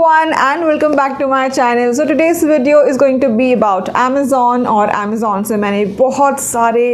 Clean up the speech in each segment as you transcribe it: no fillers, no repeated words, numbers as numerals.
everyone and welcome back to my channel. So today's video is going to be about Amazon और Amazon से मैंने बहुत सारे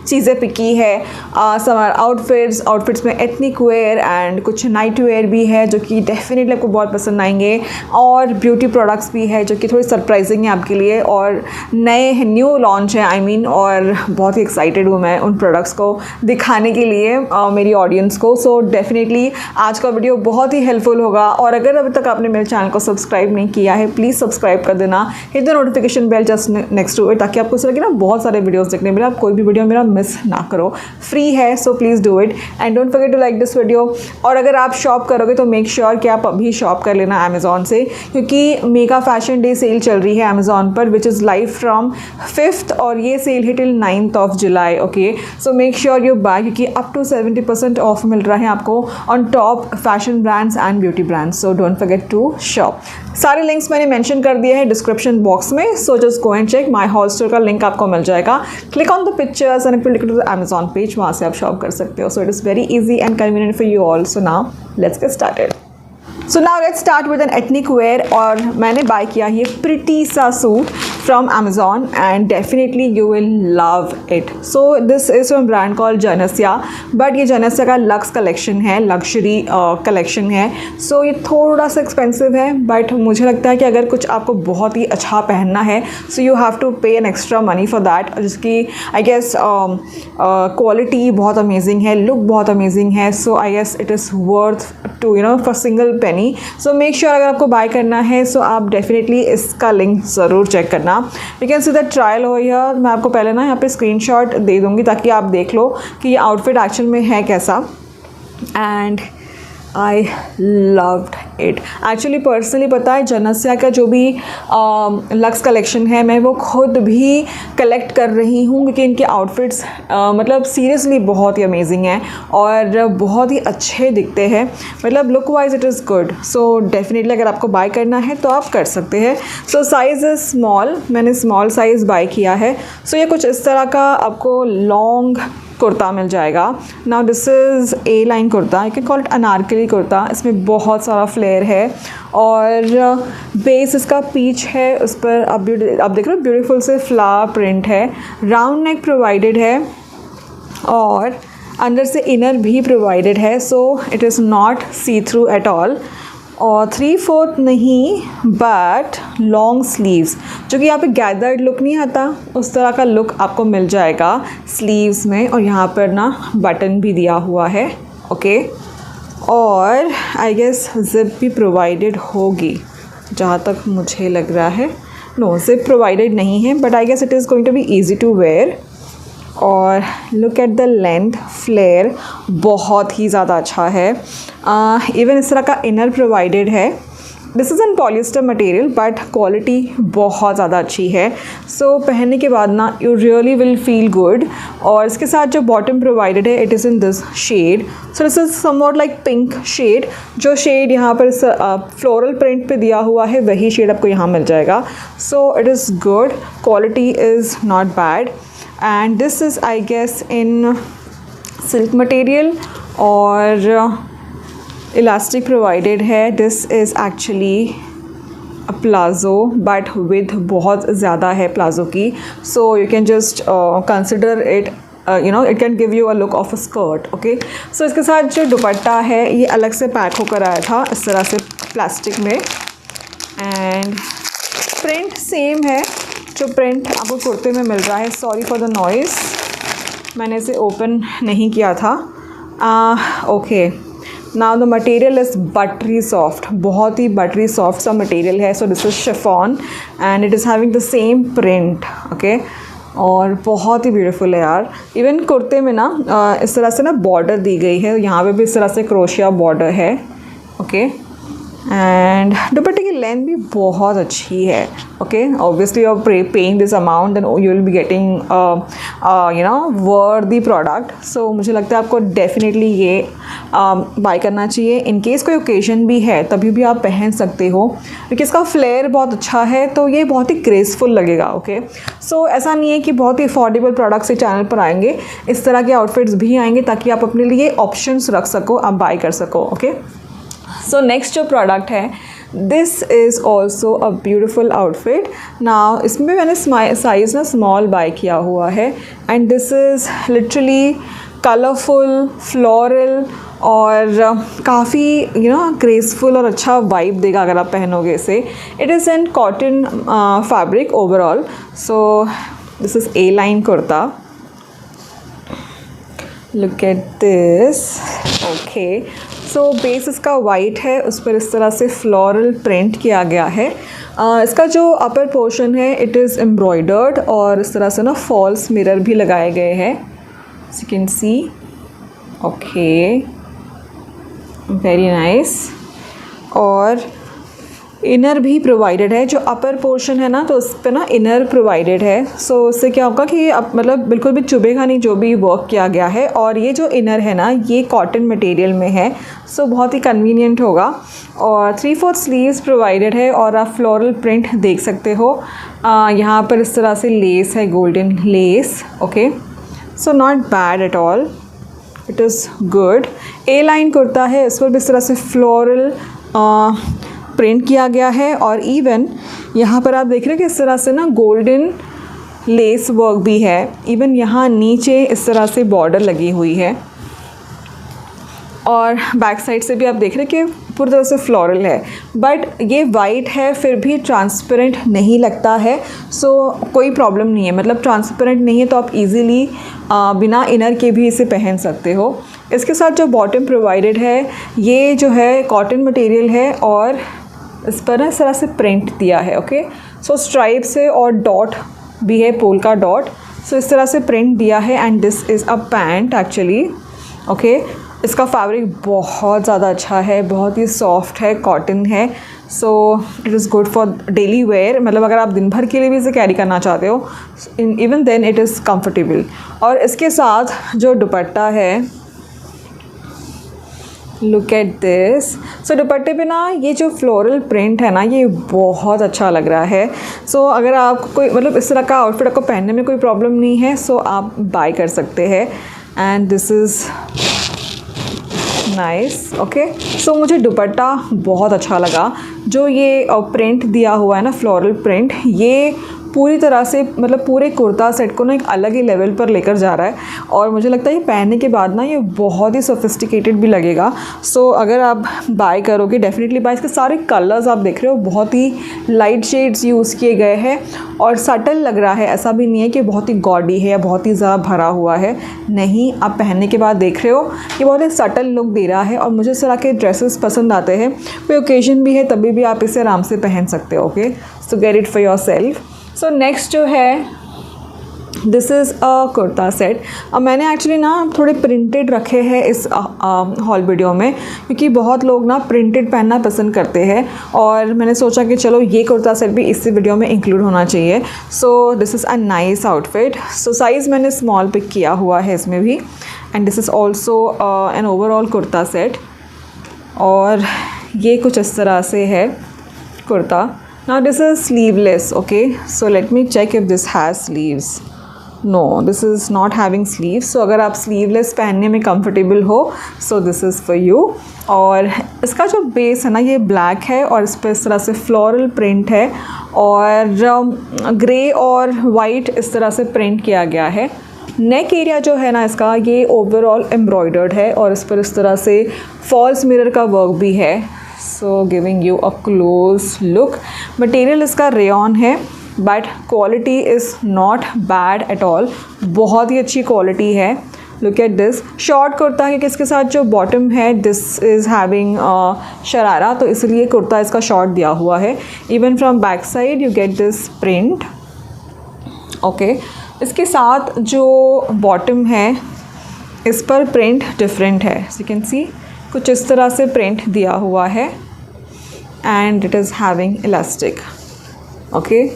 चीज़ें पिकी है. समर आउटफिट्स में एथनिक वेयर एंड कुछ नाइट वेयर भी है जो कि डेफिनेटली आपको बहुत पसंद आएंगे, और ब्यूटी प्रोडक्ट्स भी है जो कि थोड़ी सरप्राइजिंग है आपके लिए और न्यू लॉन्च है और बहुत ही एक्साइटेड हूँ मैं उन प्रोडक्ट्स को दिखाने के लिए मेरी ऑडियंस को. सो डेफिनेटली आज का वीडियो बहुत ही हेल्पफुल होगा, और अगर अभी तक आपने मेरे चैनल को सब्सक्राइब नहीं किया है प्लीज़ सब्सक्राइब कर देना, hit the notification bell just next to it, ताकि आपको इस तरह की ना बहुत सारे वीडियोस देखने मिले. आप कोई भी वीडियो मेरा मिस ना करो, फ्री है. So please do it and don't forget to like this video. और अगर आप शॉप करोगे तो मेक श्योर कि आप अभी शॉप कर लेना अमेज़ॉन से, क्योंकि मेगा फैशन डे सेल चल रही है अमेज़ॉन पर which is live from 5th और ये सेल है till 9th of July. Okay, so make sure you buy, क्योंकि अप टू 70% ऑफ मिल रहा है आपको on top fashion brands and beauty brands. So don't forget to shop. सारे links मैंने मेंशन कर दिए हैं डिस्क्रिप्शन बॉक्स में. So just go and check. My haul store का लिंक आपको मिल जाएगा. Click on the pictures and click to the Amazon page, वहाँ से आप शॉप कर सकते हो. So it is very easy and convenient for you all. So now let's get started. So now let's start with an ethnic wear. और मैंने buy किया ये प्रिटी सा suit from Amazon and definitely you will love it. So this is from brand call Janasya, but ये जनस्या का lux collection है, luxury collection है. So ये थोड़ा सा एक्सपेंसिव है, बट मुझे लगता है कि अगर कुछ आपको बहुत ही अच्छा पहनना है so you have to pay an extra money for that, जिसकी आई गेस क्वालिटी बहुत अमेजिंग है, लुक बहुत अमेजिंग है. So I guess it is worth to for single penny. So make sure अगर आपको बाय करना है सो आप डेफिनेटली इसका लिंक ज़रूर चेक करना. You can see the trial हो हियर. मैं आपको पहले ना यहाँ पे स्क्रीनशॉट दे दूँगी ताकि आप देख लो कि ये आउटफिट एक्चुअल में है कैसा. And I loved it actually. Personally पता है जनस्या का जो भी लक्स कलेक्शन है मैं वो खुद भी कलेक्ट कर रही हूँ, क्योंकि इनके आउटफिट्स मतलब सीरियसली बहुत ही अमेजिंग हैं और बहुत ही अच्छे दिखते हैं. मतलब look wise it is good. So definitely अगर आपको बाय करना है तो आप कर सकते हैं. सो साइज़ इज़ स्मॉल, मैंने स्मॉल साइज़ बाय किया है. सो ये कुछ इस तरह का आपको लॉन्ग कुर्ता मिल जाएगा. Now this is a line kurta, you can call it Anarkali kurta. इसमें बहुत सारा फ्लेयर है और बेस इसका पीच है, उस पर आप देख रहे हो ब्यूटीफुल से फ्लावर प्रिंट है. राउंड नेक प्रोवाइडेड है और अंदर से इनर भी प्रोवाइडेड है. So it is not see through at all. और 3/4 नहीं बट लॉन्ग स्लीव्स, जो कि यहाँ पे गैदर्ड लुक नहीं आता, उस तरह का लुक आपको मिल जाएगा स्लीव्स में. और यहाँ पर ना बटन भी दिया हुआ है. ओके, और आई गेस जिप भी प्रोवाइडेड होगी जहाँ तक मुझे लग रहा है. नो, जिप प्रोवाइडेड नहीं है, but I guess it is going to be easy to wear. और look at the length, flare बहुत ही ज़्यादा अच्छा है. इवन इस तरह का इनर प्रोवाइडेड है. This is an polyester material but quality बहुत ज़्यादा अच्छी है. सो पहनने के बाद ना you really will feel good. और इसके साथ जो बॉटम प्रोवाइडेड है it is in this shade. So this is somewhat like pink shade. जो शेड यहाँ पर फ्लोरल प्रिंट पे दिया हुआ है वही शेड आपको यहाँ मिल जाएगा. सो it is good, quality is not bad. And this is I guess in silk material और elastic provided है. This is actually a palazzo but with बहुत ज़्यादा है प्लाजो की. So you can just consider it it can give you a look of a skirt. okay, so इसके साथ जो दुपट्टा है ये अलग से पैक होकर आया था इस तरह से प्लास्टिक में. एंड प्रिंट सेम है जो प्रिंट आपको कुर्ते में मिल रहा है. सॉरी फॉर द नॉइज़, मैंने इसे ओपन नहीं किया था. Okay, now the material is buttery soft, बहुत ही बटरी सॉफ्ट सा मटेरियल है. So this is chiffon and it is having the same print. Okay, और बहुत ही ब्यूटीफुल है यार. इवन कुर्ते में ना इस तरह से ना बॉर्डर दी गई है, यहाँ पे भी इस तरह से क्रोशिया बॉर्डर है. ओके, एंड दुपट्टे की लेंथ भी बहुत अच्छी है. Okay, obviously you are paying this amount then you will be getting worthy product. So मुझे लगता है आपको डेफिनेटली ये बाय करना चाहिए. इन केस कोई ओकेजन भी है तभी भी आप पहन सकते हो, क्योंकि इसका फ्लेयर बहुत अच्छा है तो ये बहुत ही ग्रेसफुल लगेगा. ओके, सो ऐसा नहीं है कि बहुत ही अफोर्डेबल प्रोडक्ट्स से चैनल पर आएंगे, इस तरह के आउटफिट्स भी आएंगे ताकि आप अपने लिए ऑप्शंस रख सको, आप बाय कर सको. ओके, सो नेक्स्ट जो प्रोडक्ट है, this is also a beautiful outfit. Now इसमें मैंने साइज़ ना स्मॉल बाय किया हुआ है and this is literally colourful, floral और काफ़ी ग्रेसफुल और अच्छा वाइब देगा अगर आप पहनोगे इसे। It is an cotton fabric overall. So this is a line kurta. Look at this. Okay, so base इसका वाइट है, उस पर इस तरह से फ्लोरल प्रिंट किया गया है। इसका जो अपर पोर्शन है इट इज़ एम्ब्रॉयडर्ड और इस तरह से ना फॉल्स मिरर भी लगाए गए हैं, you can C. Okay, very nice. और इनर भी प्रोवाइडेड है। जो अपर पोर्शन है ना तो उस पर ना इनर प्रोवाइडेड है। सो उससे क्या होगा कि अब मतलब बिल्कुल भी चुभेगा नहीं जो भी वर्क किया गया है। और ये जो इनर है ना ये कॉटन मटेरियल में है, सो बहुत ही कन्वीनियंट होगा। और 3/4 स्लीव्स प्रोवाइडेड है और आप फ्लोरल प्रिंट देख सकते हो। यहाँ पर इस तरह से लेस है, golden less. Okay, so not bad at all, it is good. A line kurta है, इस पर भी इस तरह से फ्लोरल प्रिंट किया गया है और इवन यहाँ पर आप देख रहे हैं कि इस तरह से ना गोल्डन लेस वर्क भी है। इवन यहाँ नीचे इस तरह से बॉर्डर लगी हुई है और बैक साइड से भी आप देख रहे हैं कि पूरी तरह से फ्लोरल है। बट ये वाइट है फिर भी ट्रांसपेरेंट नहीं लगता है, सो कोई प्रॉब्लम नहीं है। मतलब ट्रांसपेरेंट नहीं है तो आप इजीली बिना इनर के भी इसे पहन सकते हो। इसके साथ जो बॉटम प्रोवाइडेड है ये जो है कॉटन मटेरियल है और इस पर ना इस तरह से प्रिंट दिया है। ओके, सो स्ट्राइप से और डॉट भी है, पोल का डॉट। सो इस तरह से प्रिंट दिया है and this is a pant actually. Okay, इसका फैब्रिक बहुत ज़्यादा अच्छा है, बहुत ही सॉफ्ट है, कॉटन है। So it is good for daily wear. मतलब अगर आप दिन भर के लिए भी इसे कैरी करना चाहते हो even then it is comfortable. और इसके साथ जो दुपट्टा है, लुक एट दिस। सो दुपट्टे पे ना ये जो फ्लोरल प्रिंट है ना ये बहुत अच्छा लग रहा है। सो अगर आप कोई मतलब इस तरह का आउटफिट आपको पहनने में कोई प्रॉब्लम नहीं है सो आप बाय कर सकते हैं। And this is nice. Okay, so मुझे दुपट्टा बहुत अच्छा लगा। जो ये प्रिंट दिया हुआ है ना फ्लोरल प्रिंट, ये पूरी तरह से मतलब पूरे कुर्ता सेट को ना एक अलग ही लेवल पर लेकर जा रहा है और मुझे लगता है ये पहनने के बाद ना ये बहुत ही सोफिस्टिकेटेड भी लगेगा। सो अगर आप बाय करोगे डेफिनेटली बाय। इसके सारे कलर्स आप देख रहे हो बहुत ही लाइट शेड्स यूज़ किए गए हैं और सटल लग रहा है, ऐसा भी नहीं है कि बहुत ही गॉडी है या बहुत ही ज़्यादा भरा हुआ है। नहीं, आप पहनने के बाद देख रहे हो कि बहुत ही सटल लुक दे रहा है और मुझे इस तरह के ड्रेसेस पसंद आते हैं। कोई ओकेजन भी है तभी भी आप इसे आराम से पहन सकते हो। Okay, so get it for yourself. So next जो है this is a kurta set. अब मैंने एक्चुअली ना थोड़े प्रिंटेड रखे हैं इस हॉल वीडियो में क्योंकि बहुत लोग ना प्रिंटेड पहनना पसंद करते हैं और मैंने सोचा कि चलो ये कुर्ता सेट भी इस वीडियो में इंक्लूड होना चाहिए। सो this is a nice outfit. So size मैंने स्मॉल पिक किया हुआ है इसमें भी and this is also an overall kurta set. और ये कुछ इस तरह से है kurta. Now this is sleeveless. Okay, so let me check if this has sleeves. No, this is not having sleeves. So अगर आप sleeveless पहनने में comfortable हो so this is for you. और इसका जो बेस है ना ये ब्लैक है और इस पर इस तरह से फ्लोरल प्रिंट है और ग्रे और वाइट इस तरह से प्रिंट किया गया है। नेक एरिया जो है ना इसका ये ओवरऑल एम्ब्रॉयडर्ड है और इस पर इस तरह से फॉल्स मिरर का वर्क भी है। So giving you a close look. Material इसका रेयॉन है but quality is not bad at all, बहुत ही अच्छी क्वालिटी है। Look at this. Short kurta है, इसके साथ जो बॉटम है दिस इज़ हैविंग शरारा, तो इसलिए कुर्ता इसका शॉर्ट दिया हुआ है। Even from back side you get this print. Okay, इसके साथ जो बॉटम है इस पर प्रिंट डिफरेंट है, यू कैन सी कुछ इस तरह से प्रिंट दिया हुआ है and it is having elastic. Okay,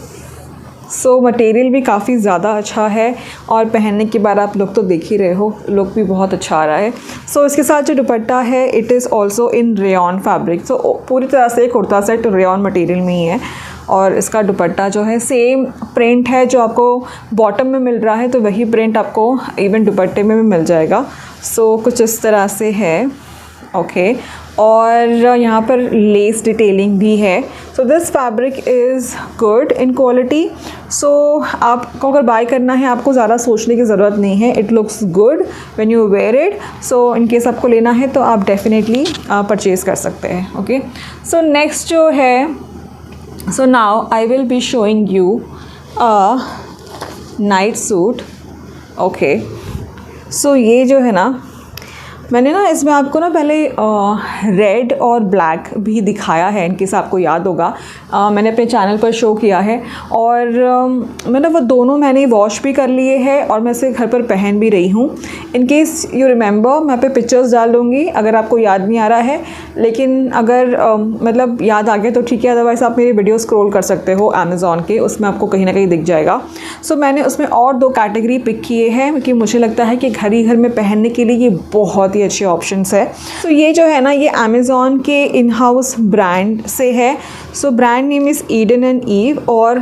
so material भी काफ़ी ज़्यादा अच्छा है और पहनने के बाद आप लुक तो देख ही रहे हो, लुक भी बहुत अच्छा आ रहा है। सो इसके साथ जो दुपट्टा है it is also in rayon fabric. So पूरी तरह से कुर्ता सेट रेयॉन मटेरियल में ही है और इसका दुपट्टा जो है सेम प्रिंट है जो आपको बॉटम में मिल रहा है, तो वही प्रिंट आपको इवन दुपट्टे में भी मिल जाएगा। सो कुछ इस तरह से है ओके और यहाँ पर लेस डिटेलिंग भी है। So this fabric is good in quality. So आपको अगर बाय करना है आपको ज़्यादा सोचने की ज़रूरत नहीं है, it looks good when you wear it. So in case आपको लेना है तो आप डेफिनेटली परचेज़ कर सकते हैं। ओके, सो नेक्स्ट जो है, so now I will be showing you a night suit. Okay, so ये जो है ना, मैंने ना इसमें आपको ना पहले रेड और ब्लैक भी दिखाया है, इनकेस आपको याद होगा। मैंने अपने चैनल पर शो किया है और मैंने वो दोनों मैंने वॉश भी कर लिए हैं और मैं इसे घर पर पहन भी रही हूँ। इनकेस यू रिमेंबर मैं पे पिक्चर्स डाल दूँगी अगर आपको याद नहीं आ रहा है, लेकिन अगर मतलब याद आ गया तो ठीक है, अदरवाइज़ आप मेरी वीडियो स्क्रॉल कर सकते हो अमेज़ॉन के, उसमें आपको कहीं ना कहीं दिख जाएगा। सो मैंने उसमें और 2 कैटेगरी पिक किए हैं क्योंकि मुझे लगता है कि घर ही घर में पहनने के लिए ये बहुत ही अच्छे ऑप्शंस है। सो ये जो है ना, ये अमेज़ॉन के इन हाउस ब्रांड से है। So brand name is Eden and Eve और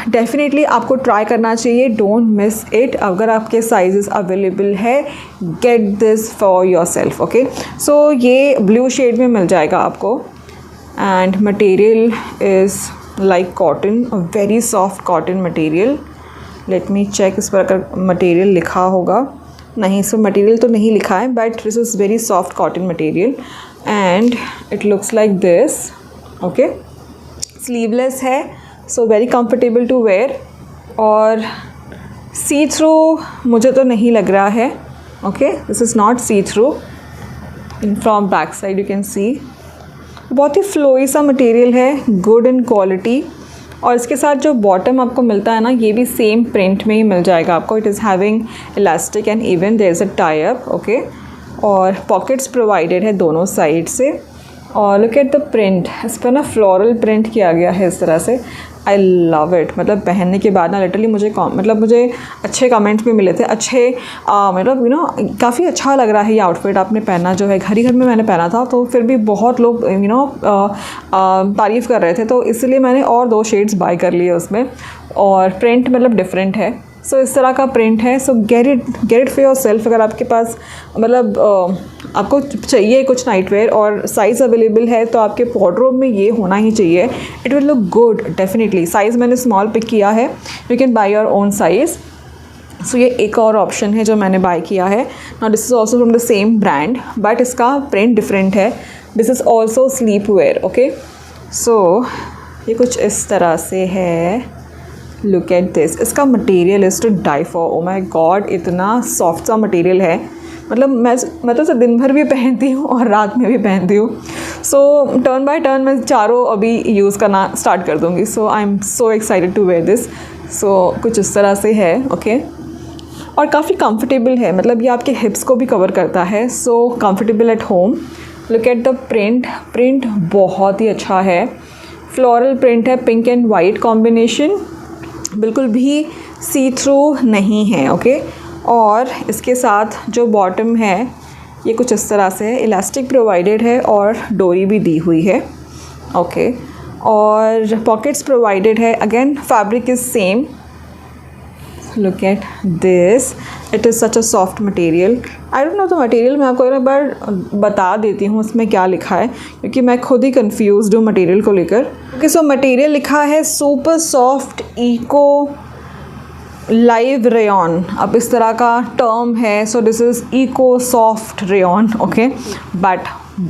डेफिनेटली आपको ट्राई करना चाहिए, डोंट मिस इट। अगर आपके साइजेस अवेलेबल है, get this for yourself. Okay, so ये ब्लू शेड में मिल जाएगा आपको and material is like cotton, a very soft cotton material. Let me check इस पर अगर मटेरियल लिखा होगा, नहीं, सो मटेरियल तो नहीं लिखा है, but this is very soft cotton material and it looks like this. Okay, sleeveless है, so very comfortable to wear और सी थ्रू मुझे तो नहीं लग रहा है। Okay, this is not see through. In from back side you can see, बहुत ही फ्लोई सा मटेरियल है, गुड इन क्वालिटी। और इसके साथ जो बॉटम आपको मिलता है ना, ये भी सेम प्रिंट में ही मिल जाएगा आपको। It is having elastic and even there is a tie up. Okay, और पॉकेट्स प्रोवाइडेड है दोनों साइड से। और लुक एट द प्रिंट, इस पर ना फ्लोरल प्रिंट किया गया है इस तरह से। I love it. मतलब पहनने के बाद ना लिटरली मुझे अच्छे कमेंट्स भी मिले थे, अच्छे मतलब यू नो काफ़ी अच्छा लग रहा है ये आउटफिट आपने पहना जो है। घर ही घर में मैंने पहना था तो फिर भी बहुत लोग यू नो तारीफ़ कर रहे थे, तो इसलिए मैंने और 2 शेड्स बाय कर लिए उसमें। और प्रिंट मतलब डिफरेंट है, सो इस तरह का प्रिंट है। So get it for yourself. अगर आपके पास मतलब आपको चाहिए कुछ नाइट वेयर और साइज़ अवेलेबल है तो आपके वार्डरोब में ये होना ही चाहिए। It will look good definitely. Size मैंने स्मॉल पिक किया है, you can buy your own size. So ये एक और ऑप्शन है जो मैंने बाय किया है। Now this is also from the same brand but इसका प्रिंट डिफरेंट है। This is also sleep wear. Okay, so ये कुछ इस तरह से है। लुक एट दिस, इसका material is to die for. Oh my god, इतना सॉफ्ट सा मटेरियल है। मतलब मैं तो इसे दिन भर भी पहनती हूँ और रात में भी पहनती हूँ। सो टर्न बाय टर्न मैं चारों अभी यूज़ करना स्टार्ट कर दूँगी। So I am so excited to wear this. So कुछ इस तरह से है। ओके, और काफ़ी कंफर्टेबल है, मतलब ये आपके हिप्स को भी कवर करता है। So comfortable at home. Look at the print बहुत ही अच्छा है। फ्लोरल प्रिंट है, पिंक एंड वाइट कॉम्बिनेशन, बिल्कुल भी सी थ्रू नहीं है। ओके, और इसके साथ जो बॉटम है ये कुछ इस तरह से है, इलास्टिक प्रोवाइडेड है और डोरी भी दी हुई है। ओके, और पॉकेट्स प्रोवाइडेड है। Again fabric is same. Look at this, it is such a soft material. I don't know the material, मैं आपको एक बार बता देती हूँ उसमें क्या लिखा है क्योंकि मैं खुद ही कंफ्यूज्ड हूँ मटेरियल को लेकर। ओके, सो मटेरियल लिखा है super soft eco live rayon. अब इस तरह का टर्म है। So this is eco soft rayon. Okay, but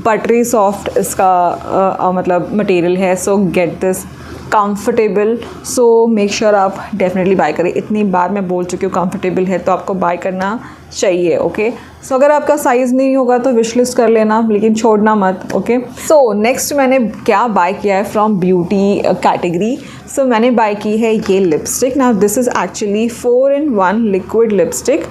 buttery soft इसका मतलब मटेरियल है। So get this, comfortable. So make sure आप डेफिनेटली बाय करें। इतनी बार मैं बोल चुकी हूँ कंफर्टेबल है तो आपको बाय करना चाहिए। ओके, सो अगर आपका साइज़ नहीं होगा तो विश लिस्ट कर लेना, लेकिन छोड़ना मत। ओके, सो नेक्स्ट मैंने क्या बाय किया है फ्रॉम ब्यूटी कैटेगरी। सो मैंने बाय की है ये lipstick. Now this is actually 4-in-1 liquid lipstick.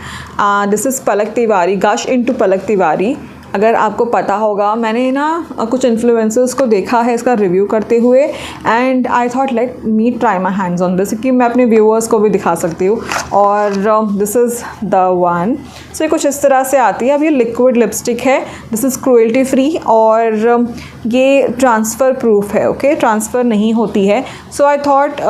This is Palak Tiwari, Gush into Palak Tiwari. अगर आपको पता होगा, मैंने ना कुछ इन्फ्लुएंसर्स को देखा है इसका रिव्यू करते हुए and I thought let me try my hands on this कि मैं अपने व्यूअर्स को भी दिखा सकती हूँ। और this is the one. So ये कुछ इस तरह से आती है। अब ये लिक्विड लिपस्टिक है, दिस इज़ क्रुएल्टी फ्री और ये ट्रांसफ़र प्रूफ है। ओके, ट्रांसफ़र नहीं होती है। So I thought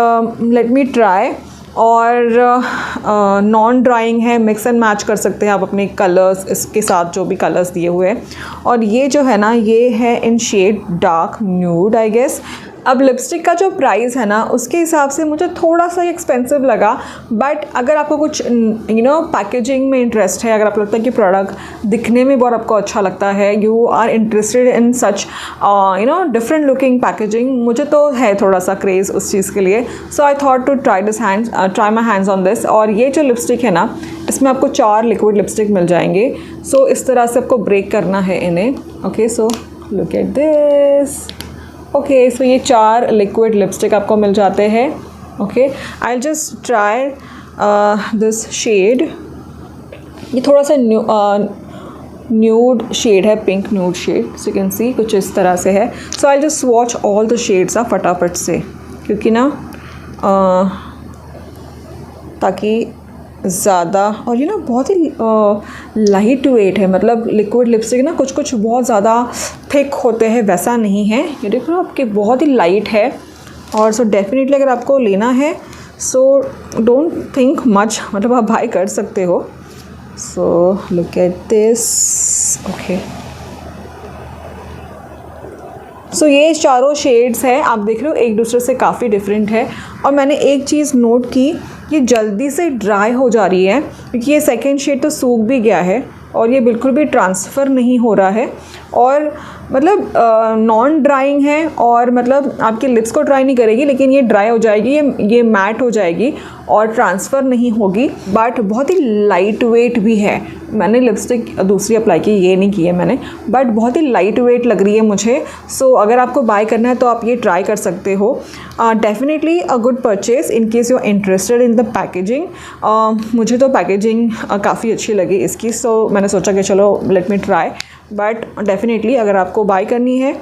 let me try और नॉन ड्राइंग है, मिक्स एंड मैच कर सकते हैं आप अपने कलर्स इसके साथ, जो भी कलर्स दिए हुए हैं। और ये जो है ना, ये है in shade dark nude I guess. अब लिपस्टिक का जो प्राइस है ना, उसके हिसाब से मुझे थोड़ा सा एक्सपेंसिव लगा, बट अगर आपको कुछ पैकेजिंग में इंटरेस्ट है, अगर आपको लगता है कि प्रोडक्ट दिखने में बहुत आपको अच्छा लगता है, you are interested in such different looking packaging, मुझे तो है थोड़ा सा क्रेज़ उस चीज़ के लिए। So I thought to try my hands on this. और ये जो लिपस्टिक है ना, इसमें आपको 4 लिक्विड लिपस्टिक मिल जाएंगे। सो इस तरह से आपको ब्रेक करना है इन्हें। Okay, so look at this. Okay, so ये 4 लिक्विड लिपस्टिक आपको मिल जाते हैं। Okay, I just try this shade. ये थोड़ा सा न्यूड शेड है, pink nude shade, so you can see कुछ इस तरह से है। So I just watch all the shades फटाफट से, क्योंकि ना ताकि ज़्यादा, और ये ना बहुत ही लाइट वेट है, मतलब लिक्विड लिपस्टिक ना कुछ कुछ बहुत ज़्यादा थिक होते हैं, वैसा नहीं है। ये देखो आपके बहुत ही लाइट है। और सो डेफिनेटली अगर आपको लेना है, सो डोंट थिंक मच, मतलब आप बाय कर सकते हो। So look at this. Okay, so ये चारों शेड्स हैं, आप देख रहे हो एक दूसरे से काफ़ी डिफरेंट है। और मैंने एक चीज़ नोट की, ये जल्दी से ड्राई हो जा रही है, क्योंकि ये सेकंड शेड तो सूख भी गया है और ये बिल्कुल भी ट्रांसफ़र नहीं हो रहा है। और मतलब नॉन ड्राइंग है, और मतलब आपके लिप्स को ड्राई नहीं करेगी, लेकिन ये ड्राई हो जाएगी, ये मैट हो जाएगी और ट्रांसफ़र नहीं होगी। बट बहुत ही लाइट वेट भी है। मैंने लिपस्टिक दूसरी अप्लाई की, ये नहीं की है मैंने, बट बहुत ही लाइट वेट लग रही है मुझे। सो अगर आपको बाय करना है तो आप ये ट्राई कर सकते हो। Definitely a good purchase in case you are interested in the packaging. मुझे तो पैकेजिंग काफ़ी अच्छी लगी इसकी, सो मैंने सोचा कि चलो let me try. But definitely अगर आपको बाय करनी है,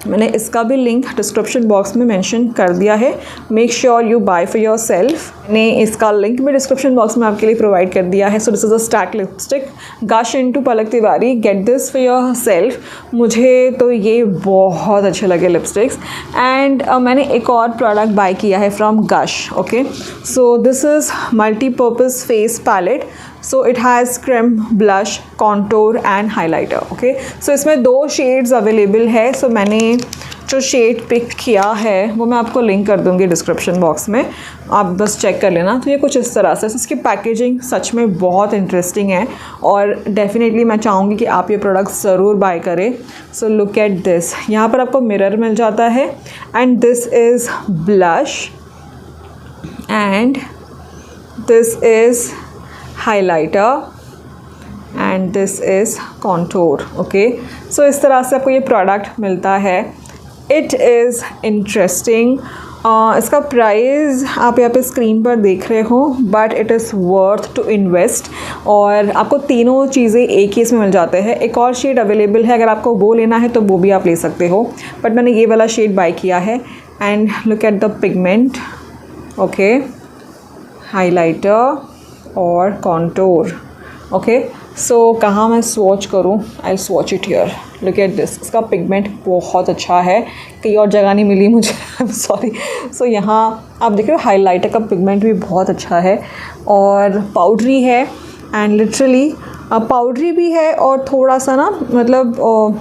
मैंने इसका भी लिंक डिस्क्रिप्शन बॉक्स में मेंशन कर दिया है। Make sure you buy for yourself. मैंने इसका लिंक भी डिस्क्रिप्शन बॉक्स में आपके लिए प्रोवाइड कर दिया है। So this is a stack lipstick Gush into Palak Tiwari, get this for yourself. मुझे तो ये बहुत अच्छे लगे लिपस्टिक्स। एंड मैंने एक और प्रोडक्ट बाय किया है from Gush. Okay, so this is multipurpose face palette. So it has cream, blush, contour and highlighter. Okay, so इसमें 2 शेड्स अवेलेबल है। सो मैंने जो शेड पिक किया है वो मैं आपको लिंक कर दूँगी डिस्क्रिप्शन बॉक्स में, आप बस चेक कर लेना। तो ये कुछ इस तरह से, इसकी पैकेजिंग सच में बहुत इंटरेस्टिंग है और डेफिनेटली मैं चाहूँगी कि आप ये प्रोडक्ट्स ज़रूर बाय करें। So look at this. यहाँ पर आपको मिरर मिल जाता है, and this is blush and this is highlighter and this is contour. Okay, so इस तरह से आपको ये प्रोडक्ट मिलता है। It is interesting. इसका प्राइस आप यहाँ पे स्क्रीन पर देख रहे हो, but it is worth to invest. और आपको तीनों चीज़ें एक ही इसमें मिल जाते हैं। एक और शेड अवेलेबल है, अगर आपको वो लेना है तो वो भी आप ले सकते हो, बट मैंने ये वाला शेड बाय किया है। And look at the pigment. Okay, highlighter और कॉन्टोर। ओके, सो कहाँ मैं स्वॉच करूँ? I swatch it here. Look at this. इसका पिगमेंट बहुत अच्छा है, कहीं और जगह नहीं मिली मुझे, आई एम सॉरी। सो यहाँ आप देख रहे हो हाइलाइटर का पिगमेंट भी बहुत अच्छा है, और पाउडरी है, एंड लिटरली पाउडरी भी है और थोड़ा सा ना मतलब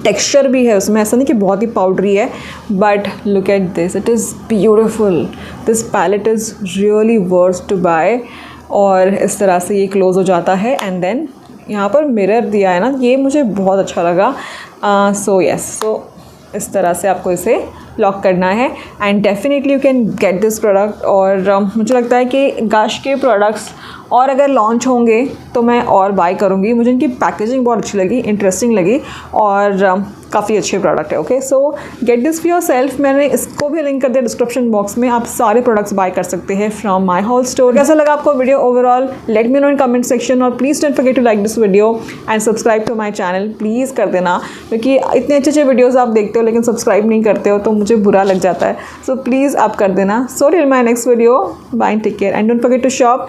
टेक्सचर भी है उसमें, ऐसा नहीं कि बहुत ही पाउडरी है। But look at this, it is beautiful. This palette is really worth to buy. और इस तरह से ये क्लोज़ हो जाता है, एंड देन यहाँ पर मिरर दिया है ना, ये मुझे बहुत अच्छा लगा। सो यस, सो इस तरह से आपको इसे लॉक करना है, and definitely you can get this product. और मुझे लगता है कि गश के प्रोडक्ट्स और अगर लॉन्च होंगे तो मैं और बाय करूँगी। मुझे इनकी पैकेजिंग बहुत अच्छी लगी, इंटरेस्टिंग लगी, और काफ़ी अच्छे प्रोडक्ट है। Okay, so get this for yourself. मैंने इसको भी लिंक कर दिया डिस्क्रिप्शन बॉक्स में, आप सारे प्रोडक्ट्स बाय कर सकते हैं फ्रॉम माई होल स्टोर। कैसा लगा आपको video overall? Let me know in comment section, और please don't forget to like this video and subscribe to my channel. Please कर देना, क्योंकि इतने अच्छे अच्छे वीडियोज़ आप देखते हो लेकिन सब्सक्राइब नहीं करते हो, तो मुझे बुरा लग जाता है। सो प्लीज़ आप कर देना। So till my next video, bye, take care and don't forget to shop.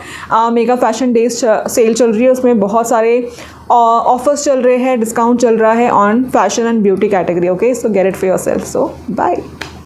Mega fashion days sale चल रही है, उसमें बहुत सारे ऑफर्स चल रहे हैं, डिस्काउंट चल रहा है on fashion and beauty category. Okay, so get it for yourself. So bye.